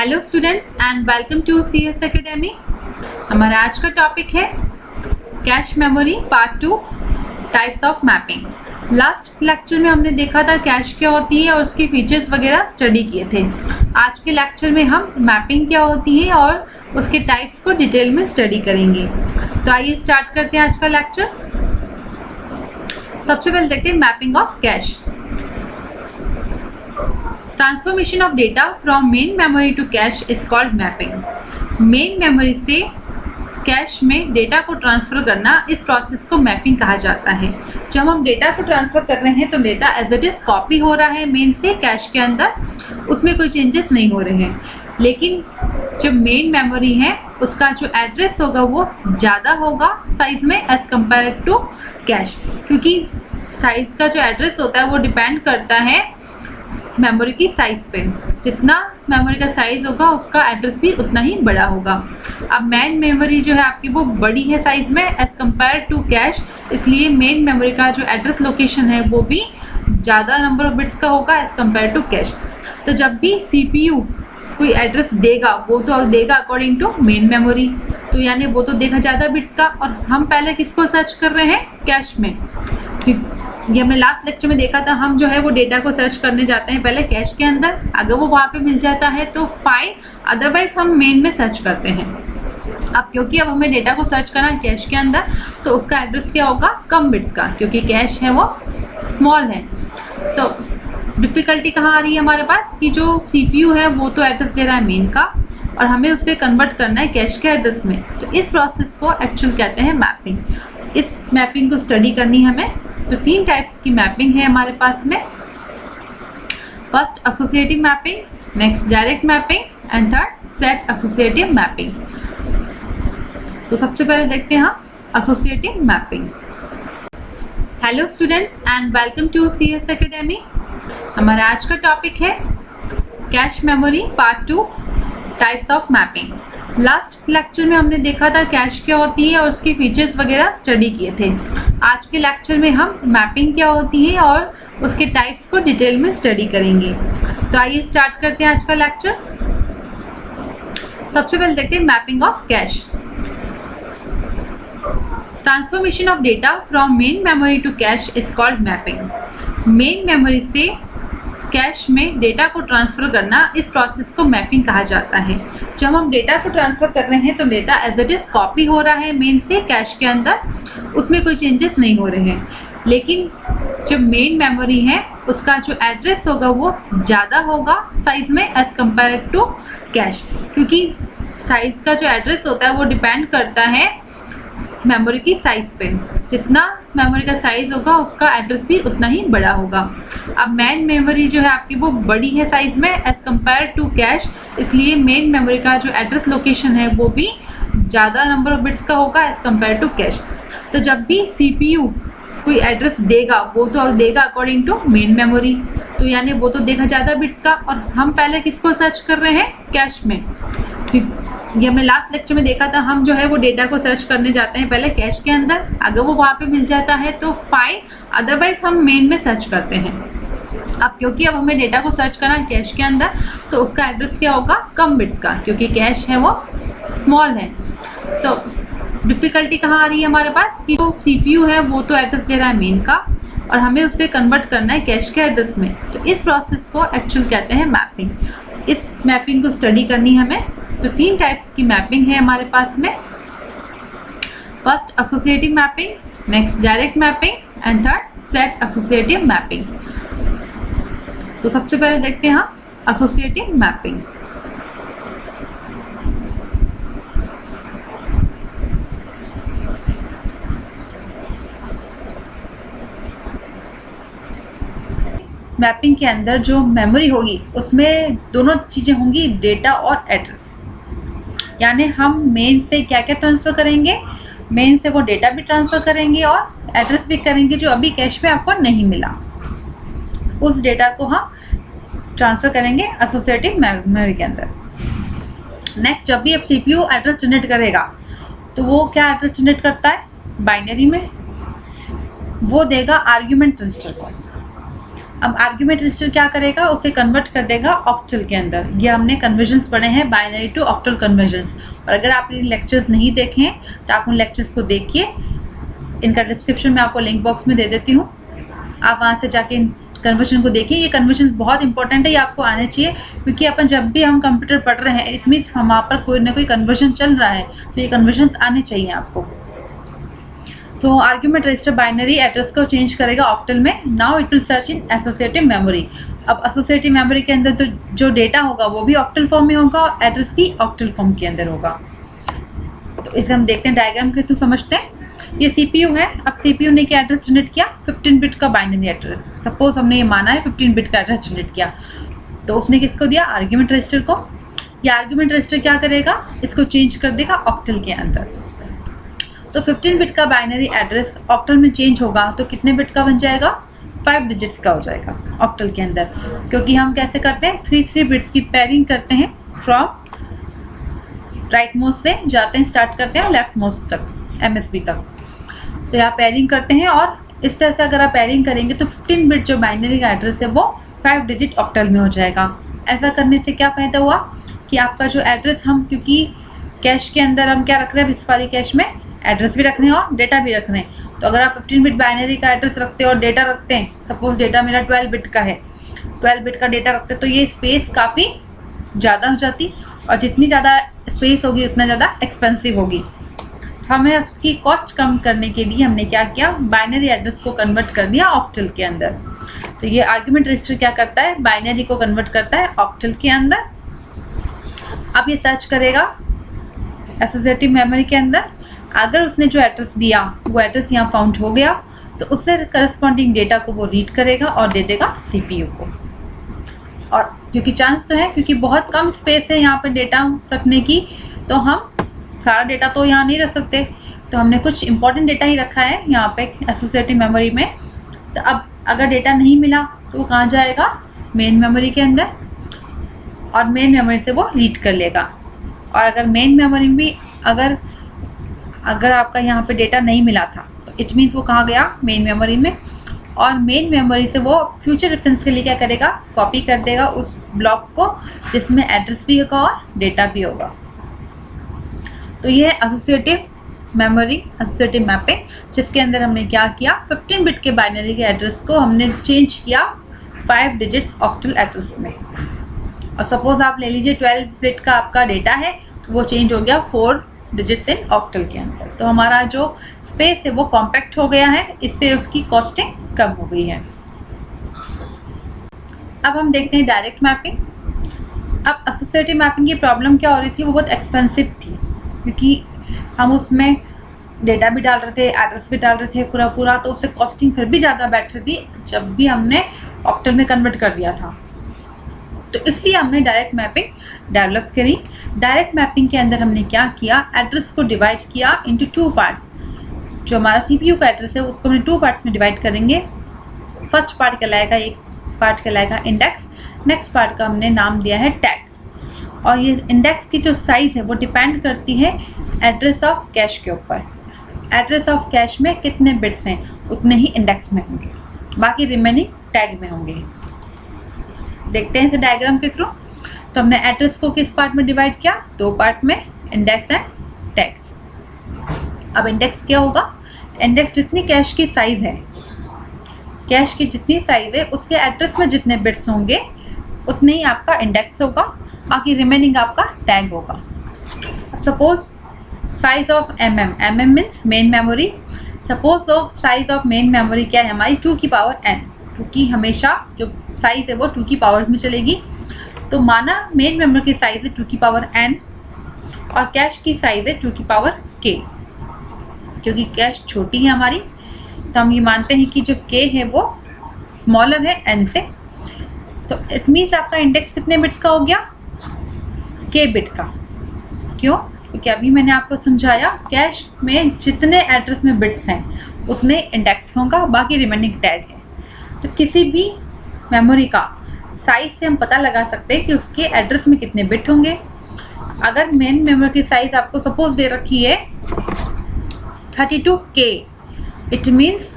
Hello students and welcome to CS academy. हमारा आज का टॉपिक है cache memory part 2 types of mapping. Last lecture में हमने देखा था कैश क्या होती है और उसके फीचर्स वगैरह स्टडी किए थे। आज के लेक्चर में हम मैपिंग क्या होती है और उसके टाइप्स को डिटेल में स्टडी करेंगे। तो आइए स्टार्ट करते हैं आज का लेक्चर। सबसे पहले देखते हैं mapping of cache. Transformation of data from main memory to cache is called mapping. Main memory से कैश में डेटा को ट्रांसफ़र करना, इस प्रोसेस को मैपिंग कहा जाता है। जब हम डेटा को ट्रांसफ़र कर रहे हैं तो data as it is copy हो रहा है मेन से कैश के अंदर, उसमें कोई चेंजेस नहीं हो रहे हैं। लेकिन जो मेन मेमोरी है उसका जो एड्रेस होगा वो ज़्यादा होगा साइज़ में एज़ कम्पेयर टू कैश, क्योंकि साइज़ का जो एड्रेस होता है वो डिपेंड करता है मेमोरी की साइज़ पे। जितना मेमोरी का साइज़ होगा उसका एड्रेस भी उतना ही बड़ा होगा। अब मेन मेमोरी जो है आपकी वो बड़ी है साइज़ में एज़ कम्पेयर टू कैश, इसलिए मेन मेमोरी का जो एड्रेस लोकेशन है वो भी ज़्यादा नंबर ऑफ बिट्स का होगा एज़ कम्पेयर टू कैश। तो जब भी CPU कोई एड्रेस देगा वो तो देगा अकॉर्डिंग टू मेन मेमोरी, तो यानी वो तो देगा ज़्यादा बिट्स का। और हम पहले किसको सर्च कर रहे हैं? कैश में। ये हमने लास्ट लेक्चर में देखा था, हम जो है वो डेटा को सर्च करने जाते हैं पहले कैश के अंदर, अगर वो वहाँ पे मिल जाता है तो फाइन, अदरवाइज हम मेन में सर्च करते हैं। अब क्योंकि अब हमें डेटा को सर्च करना है कैश के अंदर तो उसका एड्रेस क्या होगा? कम बिट्स का, क्योंकि कैश है वो स्मॉल है। तो डिफ़िकल्टी कहाँ आ रही है हमारे पास कि जो CPU है वो तो एड्रेस दे रहा है मेन का और हमें उसे कन्वर्ट करना है कैश के एड्रेस में। तो इस प्रोसेस को एक्चुअल कहते हैं मैपिंग। इस मैपिंग को स्टडी करनी है हमें। तो 3 टाइप्स की मैपिंग है हमारे पास में। First associative mapping, next direct mapping and third set associative mapping. तो सबसे पहले देखते हैं हम associative mapping. Hello students and welcome to CS academy. हमारा आज का टॉपिक है cache memory part 2 types of mapping. Last lecture में हमने देखा था कैश क्या होती है और उसके फीचर्स वगैरह स्टडी किए थे। आज के लेक्चर में हम मैपिंग क्या होती है और उसके टाइप्स को डिटेल में स्टडी करेंगे। तो आइए स्टार्ट करते हैं आज का लेक्चर। सबसे पहले देखते हैं mapping of cache. Transformation of data from main memory to cache is called mapping. Main memory से कैश में डेटा को ट्रांसफ़र करना, इस प्रोसेस को मैपिंग कहा जाता है। जब हम डेटा को ट्रांसफ़र कर रहे हैं तो data as it is copy हो रहा है मेन से कैश के अंदर, उसमें कोई चेंजेस नहीं हो रहे हैं। लेकिन जो मेन मेमोरी है उसका जो एड्रेस होगा वो ज़्यादा होगा साइज़ में एज़ कम्पेयर टू कैश, क्योंकि साइज़ का जो एड्रेस होता है वो डिपेंड करता है मेमोरी की साइज़ पे। जितना मेमोरी का साइज़ होगा उसका एड्रेस भी उतना ही बड़ा होगा। अब मेन मेमोरी जो है आपकी वो बड़ी है साइज़ में एज़ कम्पेयर टू कैश, इसलिए मेन मेमोरी का जो एड्रेस लोकेशन है वो भी ज़्यादा नंबर ऑफ बिट्स का होगा एज़ कम्पेयर टू कैश। तो जब भी CPU कोई एड्रेस देगा वो तो देगा अकॉर्डिंग टू मेन मेमोरी, तो यानी वो तो देगा ज़्यादा बिट्स का। और हम पहले किसको सर्च कर रहे हैं? कैश में। ये हमने लास्ट लेक्चर में देखा था, हम जो है वो डेटा को सर्च करने जाते हैं पहले कैश के अंदर, अगर वो वहाँ पे मिल जाता है तो फाइन, अदरवाइज हम मेन में सर्च करते हैं। अब क्योंकि अब हमें डेटा को सर्च करना है कैश के अंदर तो उसका एड्रेस क्या होगा? कम बिट्स का, क्योंकि कैश है वो स्मॉल है। तो डिफ़िकल्टी कहाँ आ रही है हमारे पास कि जो CPU है वो तो एड्रेस दे रहा है मेन का और हमें उसे कन्वर्ट करना है कैश के एड्रेस में। तो इस प्रोसेस को एक्चुअल कहते हैं मैपिंग। इस मैपिंग को स्टडी करनी है हमें। तो 3 टाइप्स की मैपिंग है हमारे पास में। First associative mapping, next direct mapping and third set associative mapping. तो सबसे पहले देखते हैं हम एसोसिएटिव मैपिंग। मैपिंग के अंदर जो मेमोरी होगी उसमें दोनों चीज़ें होंगी, डेटा और एड्रेस। यानी हम मेन से क्या क्या ट्रांसफ़र करेंगे? मेन से वो डेटा भी ट्रांसफ़र करेंगे और एड्रेस भी करेंगे जो अभी कैश में आपको नहीं मिला, उस डेटा को हम ट्रांसफ़र करेंगे एसोसिएटिव मेमोरी के अंदर। नेक्स्ट, जब भी अब CPU एड्रेस जनरेट करेगा तो वो क्या एड्रेस जनरेट करता है? बाइनरी में वो देगा आर्ग्यूमेंट रजिस्टर को। अब आर्ग्यूमेंट रजिस्टर क्या करेगा, उसे कन्वर्ट कर देगा ऑक्टल के अंदर। ये हमने कन्वर्जन्स पढ़े हैं, बाइनरी टू ऑक्टल कन्वर्जन्स। और अगर आपने लेक्चर्स नहीं देखे हैं तो आप उन लेक्चर्स को देखिए, इनका डिस्क्रिप्शन में आपको लिंक बॉक्स में दे देती हूँ, आप वहाँ से जाके इन कन्वर्जन को देखिए। ये कन्वर्जन बहुत इंपॉर्टेंट है, ये आपको आने चाहिए, क्योंकि अपन जब भी हम कंप्यूटर पढ़ रहे हैं इट मीन्स वहाँ पर कोई ना कोई कन्वर्जन चल रहा है, तो ये कन्वर्जन आने चाहिए आपको। तो आर्ग्यूमेंट रजिस्टर बाइनरी एड्रेस को चेंज करेगा ऑक्टल में। Now it will search in associative memory. अब एसोसिएटिव मेमोरी के अंदर तो जो डेटा होगा वो भी ऑक्टल फॉर्म में होगा और एड्रेस भी ऑक्टल फॉर्म के अंदर होगा। तो इसे हम देखते हैं डायग्राम के थ्रू समझते हैं। ये सीपीयू है। अब सीपीयू ने क्या एड्रेस जनरेट किया, 15 बिट का बाइनरी एड्रेस। सपोज हमने ये माना है 15 बिट का एड्रेस जनरेट किया, तो उसने किसको दिया, आर्ग्यूमेंट रजिस्टर को। ये आर्ग्यूमेंट रजिस्टर क्या करेगा, इसको चेंज कर देगा ऑक्टल के अंदर। तो 15 बिट का बाइनरी एड्रेस ऑक्टल में चेंज होगा तो कितने बिट का बन जाएगा, 5 डिजिट्स का हो जाएगा ऑक्टल के अंदर। क्योंकि हम कैसे करते हैं, 3 बिट्स की पेयरिंग करते हैं, फ्रॉम राइट मोस्ट से जाते हैं, स्टार्ट करते हैं लेफ्ट मोस्ट तक, MSB तक। तो यहाँ पेयरिंग करते हैं और इस तरह से अगर आप पेयरिंग करेंगे तो 15 बिट जो बाइनरी का एड्रेस है वो 5 डिजिट ऑक्टल में हो जाएगा। ऐसा करने से क्या फायदा हुआ कि आपका जो एड्रेस, हम क्योंकि कैश के अंदर हम क्या रख रहे हैं, इस वाली कैश में एड्रेस भी रखने और डेटा भी रखने हैं। तो अगर आप 15 बिट बाइनरी का एड्रेस रखते हैं और डेटा रखते हैं, सपोज डेटा मेरा 12 बिट का है, 12 बिट का डेटा रखते हैं, तो ये स्पेस काफ़ी ज़्यादा हो जाती, और जितनी ज़्यादा स्पेस होगी उतना ज़्यादा एक्सपेंसिव होगी। हमें उसकी कॉस्ट कम करने के लिए हमने क्या किया, बाइनरी एड्रेस को कन्वर्ट कर दिया ऑक्टल के अंदर। तो ये आर्ग्यूमेंट रजिस्टर क्या करता है, बाइनरी को कन्वर्ट करता है ऑक्टल के अंदर। अब ये सर्च करेगा एसोसिएटिव मेमोरी के अंदर। अगर उसने जो एड्रेस दिया वो एड्रेस यहाँ फाउंड हो गया तो उससे करस्पॉन्डिंग डेटा को वो रीड करेगा और दे देगा सीपीयू को। और क्योंकि चांस तो है, क्योंकि बहुत कम स्पेस है यहाँ पर डेटा रखने की, तो हम सारा डेटा तो यहाँ नहीं रख सकते, तो हमने कुछ इंपॉर्टेंट डेटा ही रखा है यहाँ पे एसोसिएटिव मेमोरी में। तो अब अगर डेटा नहीं मिला तो वो कहाँ जाएगा, मेन मेमोरी के अंदर, और मेन मेमोरी से वो रीड कर लेगा। और अगर मेन मेमोरी में भी अगर आपका यहाँ पे डेटा नहीं मिला था तो इट मीन्स वो कहाँ गया, मेन मेमोरी में। और मेन मेमोरी से वो फ्यूचर रेफरेंस के लिए क्या करेगा, कॉपी कर देगा उस ब्लॉक को जिसमें एड्रेस भी होगा और डेटा भी होगा। तो ये है एसोसिएटिव मेमोरी, एसोसिएटिव मैपिंग, जिसके अंदर हमने क्या किया, 15 बिट के बाइनरी के एड्रेस को हमने चेंज किया 5 डिजिट्स ऑक्टल एड्रेस में। और सपोज आप ले लीजिए 12 बिट का आपका डेटा है, तो वो चेंज हो गया 4 डिजिट्स इन ऑक्टल के अंदर। तो हमारा जो स्पेस है वो कॉम्पैक्ट हो गया है, इससे उसकी कॉस्टिंग कम हो गई है। अब हम देखते हैं डायरेक्ट मैपिंग। अब एसोसिएटिव मैपिंग की प्रॉब्लम क्या हो रही थी, वो बहुत एक्सपेंसिव थी, क्योंकि हम उसमें डेटा भी डाल रहे थे, एड्रेस भी डाल रहे थे पूरा, तो उससे कॉस्टिंग फिर भी ज़्यादा बैठ रही थी जब भी हमने ऑक्टल में कन्वर्ट कर दिया था। तो इसलिए हमने डायरेक्ट मैपिंग डेवलप करी। डायरेक्ट मैपिंग के अंदर हमने क्या किया, एड्रेस को डिवाइड किया इनटू 2 पार्ट्स। जो हमारा सीपीयू का एड्रेस है उसको हमने 2 पार्ट्स में डिवाइड करेंगे। फर्स्ट पार्ट कहलाएगा, एक पार्ट कहलाएगा इंडेक्स, नेक्स्ट पार्ट का हमने नाम दिया है टैग। और ये इंडेक्स की जो साइज़ है वो डिपेंड करती है एड्रेस ऑफ कैश के ऊपर। एड्रेस ऑफ कैश में कितने बिट्स हैं उतने ही इंडेक्स में होंगे, बाकी रिमेनिंग टैग में होंगे। देखते हैं इसे डायग्राम के थ्रू। तो हमने एड्रेस को किस पार्ट में डिवाइड किया, 2 पार्ट में, इंडेक्स एंड टैग। अब इंडेक्स क्या होगा, इंडेक्स जितनी कैश की साइज़ है, कैश की जितनी साइज़ है उसके एड्रेस में जितने बिट्स होंगे उतने ही आपका इंडेक्स होगा, बाकी रिमेनिंग आपका टैग होगा। Suppose size of mm means main memory. Suppose of size of main memory क्या है हमारी, 2 की पावर n, क्योंकि हमेशा जो साइज है वो 2 की पावर में चलेगी। तो माना मेन मेमोरी की साइज है 2 की पावर n और कैश की साइज है 2 की पावर k। क्योंकि कैश छोटी है हमारी, तो हम ये मानते हैं कि जो k है वो स्मॉलर है n से। तो इट मीन्स आपका इंडेक्स कितने बिट्स का हो गया, k बिट का। क्यों, क्योंकि अभी मैंने आपको समझाया कैश में जितने एड्रेस में बिट्स हैं उतने इंडेक्स होगा, बाकी रिमेनिंग टैग है। तो किसी भी मेमोरी का साइज से हम पता लगा सकते हैं कि उसके एड्रेस में कितने बिट होंगे। अगर मेन मेमोरी की साइज आपको सपोज दे रखी है 32K, इट मीन्स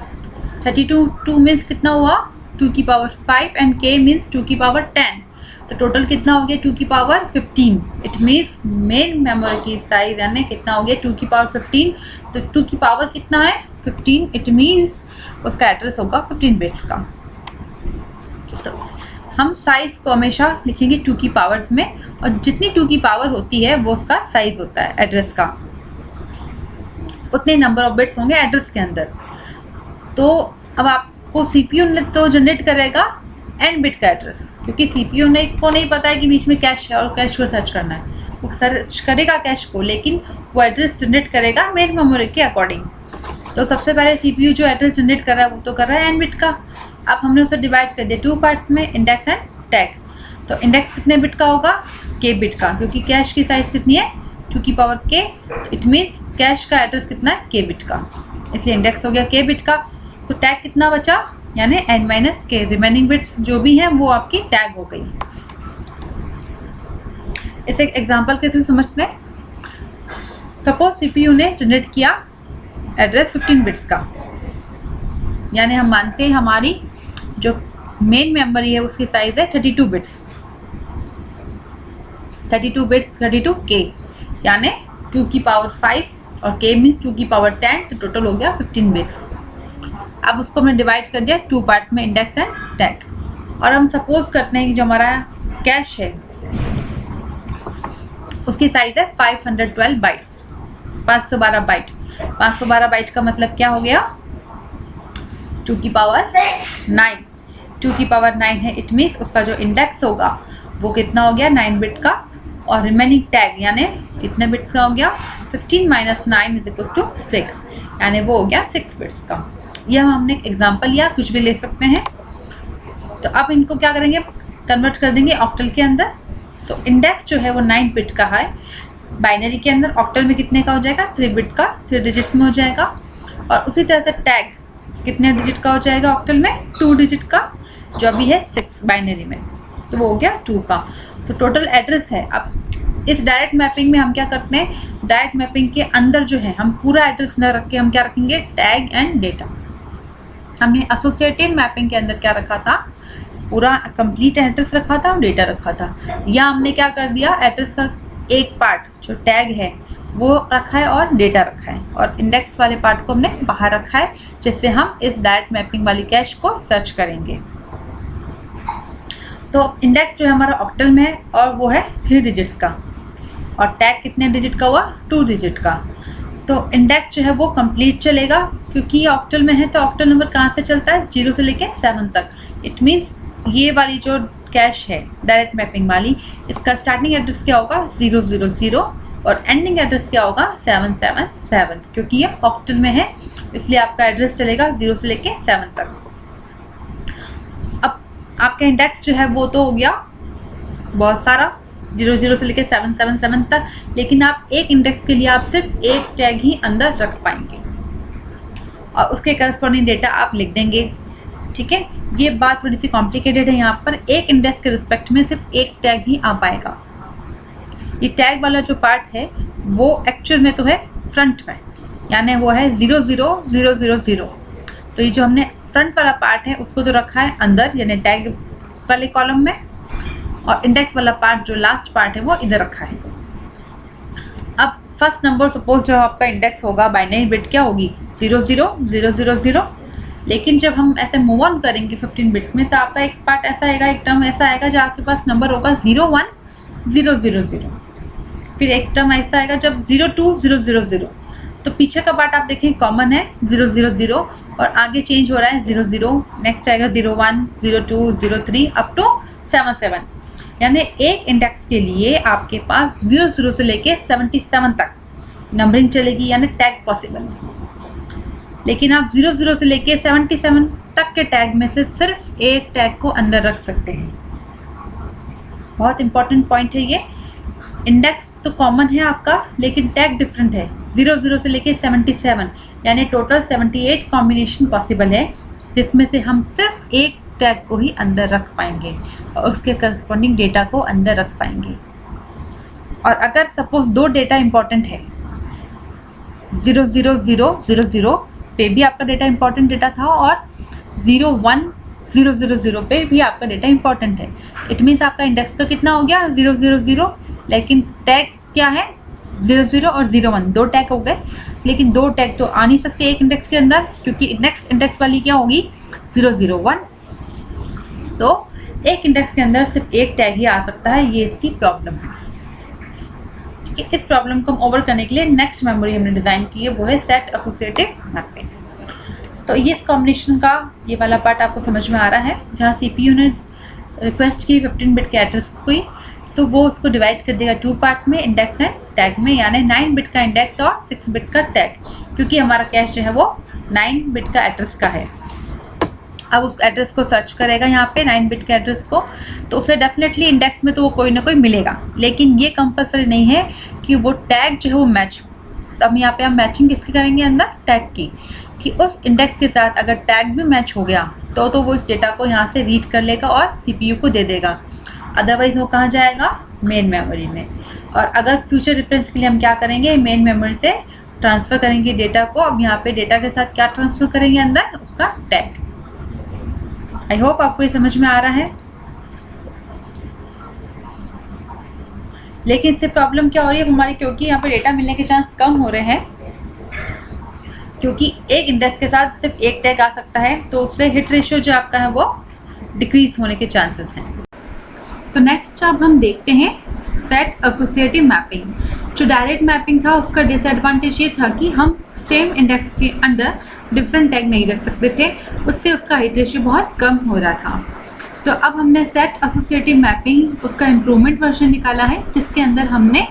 32 मीन्स कितना हुआ 2 की पावर 5 एंड k मीन्स 2 की पावर 10, तो टोटल कितना हो गया 2 की power 15। It means main memory की साइज यानी कितना हो गया 2 की पावर 15, तो 2 की पावर कितना है 15, इट मीन्स उसका एड्रेस होगा 15 बिट्स का। तो हम साइज को हमेशा लिखेंगे 2 की पावर्स में, और जितनी 2 की पावर होती है वो उसका साइज होता है एड्रेस का, उतने नंबर ऑफ बिट्स होंगे एड्रेस के अंदर। तो अब आपको सीपीयू ने तो जनरेट करेगा n बिट का एड्रेस, क्योंकि सीपीयू ने को नहीं पता है कि बीच में कैश है और कैश को सर्च करना है, वो सर्च करेगा कैश को, लेकिन वो एड्रेस जनरेट करेगा मेन मेमोरी के अकॉर्डिंग। तो सबसे पहले सीपीयू जो एड्रेस जनरेट कर रहा है वो तो कर रहा है n बिट का। अब हमने उसे डिवाइड कर दिया 2 पार्ट्स में, इंडेक्स एंड टैग। तो इंडेक्स कितने बिट का होगा k बिट का, क्योंकि कैश की साइज कितनी है 2 की power k, it means cash का एड्रेस कितना है k बिट का, इसलिए इंडेक्स हो गया k बिट का। तो टैग कितना बचा यानी n-k, रिमेनिंग बिट्स जो भी हैं वो आपकी टैग हो गई। इसे एग्जांपल के थ्रू समझते हैं। सपोज सीपीयू ने जनरेट किया एड्रेस 15 बिट्स का, यानी हम मानते हैं हमारी जो मेन मेमोरी है उसकी साइज है 32 बिट्स, 32 बिट्स 32k, यानी 2 की पावर 5 और k मीन्स 2 की पावर 10, तो टोटल हो गया 15 बिट्स। अब उसको हमने डिवाइड कर दिया 2 पार्ट्स में, इंडेक्स एंड टैग। और हम सपोज करते हैं कि जो हमारा कैश है उसकी साइज है 512 बाइट्स, 512 बाइट। 512 बाइट का मतलब क्या हो गया 2 की पावर 9, 2 की पावर 9 है, इट मीन्स उसका जो इंडेक्स होगा वो कितना हो गया 9 बिट का, और रिमेनिंग टैग यानी कितने बिट्स का हो गया 15 - 9 = 6, यानी वो हो गया 6 बिट्स का। यह हमने एग्जांपल लिया, कुछ भी ले सकते हैं। तो अब इनको क्या करेंगे, कन्वर्ट कर देंगे ऑक्टल के अंदर। तो इंडेक्स जो है वो 9 बिट का है बाइनरी के अंदर, ऑक्टल में कितने का हो जाएगा 3 बिट का, 3 डिजिट्स में हो जाएगा। और उसी तरह से टैग कितने डिजिट का हो जाएगा ऑक्टल में 2 डिजिट का, जो अभी है 6 बाइनरी में, तो वो हो गया 2 का। तो टोटल एड्रेस है। अब इस डायरेक्ट मैपिंग में हम क्या करते हैं, डायरेक्ट मैपिंग के अंदर जो है हम पूरा एड्रेस न रख के हम क्या रखेंगे टैग एंड डेटा। हमने एसोसिएटिव मैपिंग के अंदर क्या रखा था, पूरा कंप्लीट एड्रेस रखा था और डेटा रखा था। या हमने क्या कर दिया, एड्रेस का एक पार्ट जो टैग है वो रखा है और डेटा रखा है, और इंडेक्स वाले पार्ट को हमने बाहर रखा है, जिससे हम इस डायरेक्ट मैपिंग वाली कैश को सर्च करेंगे। तो इंडेक्स जो है हमारा ऑक्टल में है और वो है 3 डिजिट्स का, और टैग कितने डिजिट का हुआ 2 डिजिट का। तो इंडेक्स जो है वो कंप्लीट चलेगा, क्योंकि ये ऑक्टल में है तो ऑक्टल नंबर कहाँ से चलता है 0 से लेके 7 तक। इट मीन्स ये वाली जो कैश है डायरेक्ट मैपिंग वाली, इसका स्टार्टिंग एड्रेस क्या होगा 000 और एंडिंग एड्रेस क्या होगा 777, क्योंकि ये ऑक्टल में है इसलिए आपका एड्रेस चलेगा 0 से लेके 7 तक। अब आपका इंडेक्स जो है वो तो हो गया बहुत सारा 00 से लेके 777 तक, लेकिन आप एक इंडेक्स के लिए आप सिर्फ एक टैग ही अंदर रख पाएंगे और उसके करस्पॉन्डिंग डेटा आप लिख देंगे। ठीक है, ये बात थोड़ी सी कॉम्प्लिकेटेड है। यहाँ पर एक इंडेक्स के रिस्पेक्ट में सिर्फ एक टैग ही आ पाएगा। ये टैग वाला जो पार्ट है वो एक्चुअल में तो है फ्रंट में, यानी वो है 00000। तो ये जो हमने फ्रंट वाला पार्ट है उसको तो रखा है अंदर यानी टैग वाले कॉलम में, और इंडेक्स वाला पार्ट जो लास्ट पार्ट है वो इधर रखा है। अब फर्स्ट नंबर सपोज जो आपका इंडेक्स होगा बाइनरी बिट क्या होगी 00000, लेकिन जब हम ऐसे मूव ऑन करेंगे 15 बिट्स में तो आपका एक पार्ट ऐसा आएगा, एक टर्म ऐसा आएगा जब आपके पास नंबर होगा 01000, फिर एक टर्म ऐसा आएगा जब 02000। तो पीछे का पार्ट आप देखें कॉमन है 000 और आगे चेंज हो रहा है 00, नेक्स्ट आएगा 01, 02, 03 अप टू 77, यानी एक इंडेक्स के लिए आपके पास 00 से लेके 77 तक नंबरिंग चलेगी, यानी टैग पॉसिबल है। लेकिन आप 00 से लेके 77 तक के टैग में से सिर्फ एक टैग को अंदर रख सकते हैं। बहुत इंपॉर्टेंट पॉइंट है ये। इंडेक्स तो कॉमन है आपका, लेकिन टैग डिफरेंट है। 00 से लेके 77 यानी टोटल 78 कॉम्बिनेशन पॉसिबल है, जिसमें से हम सिर्फ एक टैग को ही अंदर रख पाएंगे और उसके करस्पॉन्डिंग डेटा को अंदर रख पाएंगे। और अगर सपोज 2 डेटा इंपॉर्टेंट है 00000 पे भी आपका डेटा इंपॉर्टेंट डेटा था और 01 000 पे भी आपका डेटा इंपॉर्टेंट है। इट मीन्स आपका इंडेक्स तो कितना हो गया 000, लेकिन टैग क्या है 00 और 01, दो टैग हो गए। लेकिन दो टैग तो आ नहीं सकते एक इंडेक्स के अंदर, क्योंकि नेक्स्ट इंडेक्स वाली क्या होगी 001। तो एक इंडेक्स के अंदर सिर्फ एक टैग ही आ सकता है, ये इसकी प्रॉब्लम है। ठीक है, इस प्रॉब्लम को हम ओवर करने के लिए नेक्स्ट मेमोरी हमने डिज़ाइन की है, वो है सेट एसोसिएटिव मैपिंग। तो ये इस कॉम्बिनेशन का ये वाला पार्ट आपको समझ में आ रहा है, जहाँ CPU ने रिक्वेस्ट की 15 बिट के एड्रेस को, तो वो उसको डिवाइड कर देगा 2 पार्ट्स में, इंडेक्स एंड टैग में, यानी 9 बिट का इंडेक्स और 6 बिट का टैग, क्योंकि हमारा कैश जो है वो 9 बिट का एड्रेस का है। अब उस एड्रेस को सर्च करेगा यहाँ पे 9 बिट के एड्रेस को, तो उसे डेफिनेटली इंडेक्स में तो वो कोई ना कोई मिलेगा, लेकिन ये कंपलसरी नहीं है कि वो टैग जो है वो मैच। अब यहाँ पे हम मैचिंग किसकी करेंगे अंदर, टैग की, कि उस इंडेक्स के साथ अगर टैग भी मैच हो गया तो वो इस डेटा को यहाँ से रीड कर लेगा और CPU को दे देगा, अदरवाइज वो कहाँ जाएगा मेन मेमोरी में। और अगर फ्यूचर रेफरेंस के लिए हम क्या करेंगे, मेन मेमोरी से ट्रांसफ़र करेंगे डेटा को। अब यहाँ पे डेटा के साथ क्या ट्रांसफ़र करेंगे अंदर, उसका टैग। आई होप आपको ये समझ में आ रहा है। लेकिन इससे प्रॉब्लम क्या हो रही है हमारी, क्योंकि यहाँ पे डेटा मिलने के चांस कम हो रहे हैं, क्योंकि एक इंडेक्स के साथ सिर्फ एक टैग आ सकता है, तो उससे हिट रेशियो जो आपका है वो डिक्रीज होने के चांसेस हैं। तो नेक्स्ट अब हम देखते हैं सेट एसोसिएटिव मैपिंग। जो डायरेक्ट मैपिंग था उसका डिसएडवांटेज ये था कि हम सेम इंडेक्स के अंदर डिफरेंट टैग नहीं रख सकते थे, उससे उसका हिट रेशियो बहुत कम हो रहा था। तो अब हमने सेट एसोसिएटिव मैपिंग उसका इम्प्रूवमेंट वर्जन निकाला है, जिसके अंदर हमने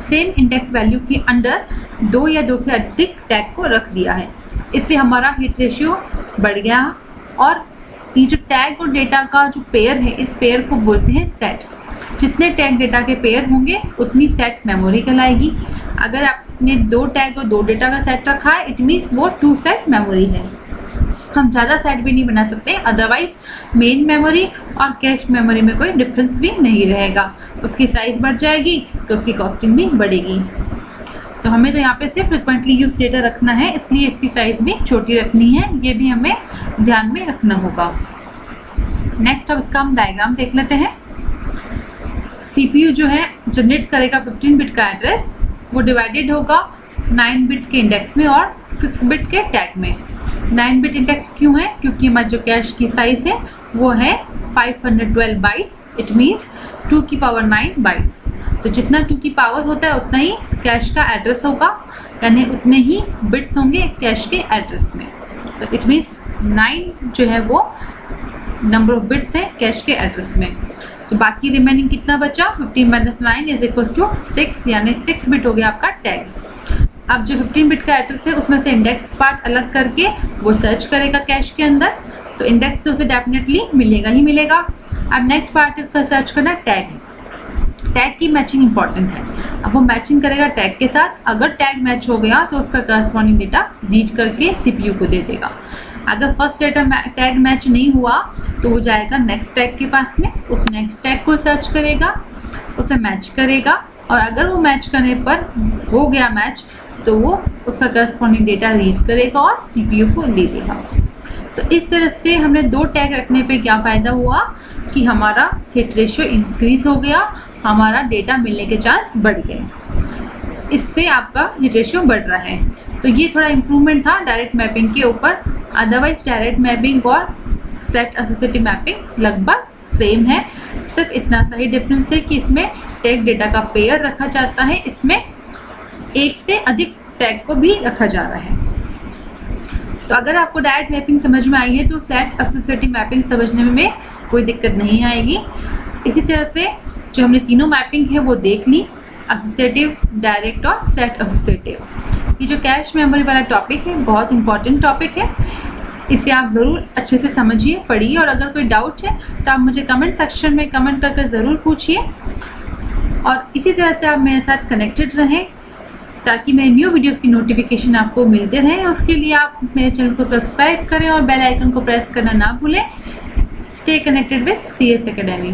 सेम इंडेक्स वैल्यू के अंदर 2 या 2 से अधिक टैग को रख दिया है। इससे हमारा हिट रेशियो बढ़ गया, और ये जो टैग और डेटा का जो पेयर है, इस पेयर को बोलते हैं सेट। जितने टैग डेटा के पेयर होंगे उतनी सेट मेमोरी कहलाएगी। अगर आपने 2 टैग और 2 डेटा का सेट रखा है, इट मीन्स वो 2 सेट मेमोरी है। हम ज़्यादा सेट भी नहीं बना सकते, अदरवाइज मेन मेमोरी और कैश मेमोरी में कोई डिफरेंस भी नहीं रहेगा, उसकी साइज़ बढ़ जाएगी तो उसकी कॉस्टिंग भी बढ़ेगी। तो हमें तो यहाँ पे सिर्फ फ्रिक्वेंटली यूज डेटा रखना है, इसलिए इसकी साइज़ भी छोटी रखनी है, ये भी हमें ध्यान में रखना होगा। नेक्स्ट अब इसका हम डायग्राम देख लेते हैं। CPU जो है जनरेट करेगा 15 बिट का एड्रेस, वो डिवाइडेड होगा 9 बिट के इंडेक्स में और 6 बिट के टैग में। 9 बिट इंडेक्स क्यों है, क्योंकि हमारी जो कैश की साइज़ है वो है 512 बाइट्स, इट मीन्स 2 की पावर 9 बाइट्स। तो जितना 2 की पावर होता है उतना ही कैश का एड्रेस होगा, यानी उतने ही बिट्स होंगे कैश के एड्रेस में। तो इट मीन्स 9 जो है वो नंबर ऑफ बिट्स है कैश के एड्रेस में। तो बाकी रिमेनिंग कितना बचा, 15 - 9 = 6, यानी 6 बिट हो गया आपका टैग। अब जो 15 बिट का एड्रेस है उसमें से इंडेक्स पार्ट अलग करके वो सर्च करेगा कैश के अंदर, तो इंडेक्स तो उसे डेफिनेटली मिलेगा ही मिलेगा। अब नेक्स्ट पार्ट है उसका सर्च करना टैग। टैग की मैचिंग इंपॉर्टेंट है। अब वो मैचिंग करेगा टैग के साथ, अगर टैग मैच हो गया तो उसका करस्पॉन्डिंग डेटा रीड करके CPU को दे देगा। अगर फर्स्ट डेटा टैग मैच नहीं हुआ तो वो जाएगा नेक्स्ट टैग के पास में, उस नेक्स्ट टैग को सर्च करेगा, उसे मैच करेगा, और अगर वो मैच करने पर हो गया मैच तो वो उसका करस्पॉन्डिंग डेटा रीड करेगा और CPU को दे देगा। तो इस तरह से हमने 2 टैग रखने पे क्या फ़ायदा हुआ कि हमारा हिट रेशियो इंक्रीज हो गया, हमारा डेटा मिलने के चांस बढ़ गए, इससे आपका हिट रेशियो बढ़ रहा है। तो ये थोड़ा इम्प्रूवमेंट था डायरेक्ट मैपिंग के ऊपर, अदरवाइज डायरेक्ट मैपिंग और सेट एसोसिएटिव मैपिंग लगभग सेम है, सिर्फ इतना सा ही डिफरेंस है कि इसमें टैग डेटा का पेयर रखा जाता है, इसमें एक से अधिक टैग को भी रखा जा रहा है। तो अगर आपको डायरेक्ट मैपिंग समझ में आई है तो सेट एसोसिएटिव मैपिंग समझने में कोई दिक्कत नहीं आएगी। इसी तरह से जो हमने तीनों मैपिंग है वो देख ली, एसोसिएटिव, डायरेक्ट और सेट एसोसिएटिव। ये जो कैश मेमोरी वाला टॉपिक है बहुत इंपॉर्टेंट टॉपिक है, इसे आप ज़रूर अच्छे से समझिए, पढ़िए, और अगर कोई डाउट है तो आप मुझे कमेंट सेक्शन में कमेंट करके ज़रूर पूछिए। और इसी तरह से आप मेरे साथ कनेक्टेड रहें ताकि मेरे न्यू वीडियोस की नोटिफिकेशन आपको मिलते रहें। उसके लिए आप मेरे चैनल को सब्सक्राइब करें और बेल आइकन को प्रेस करना ना भूलें। Stay connected with CS Academy।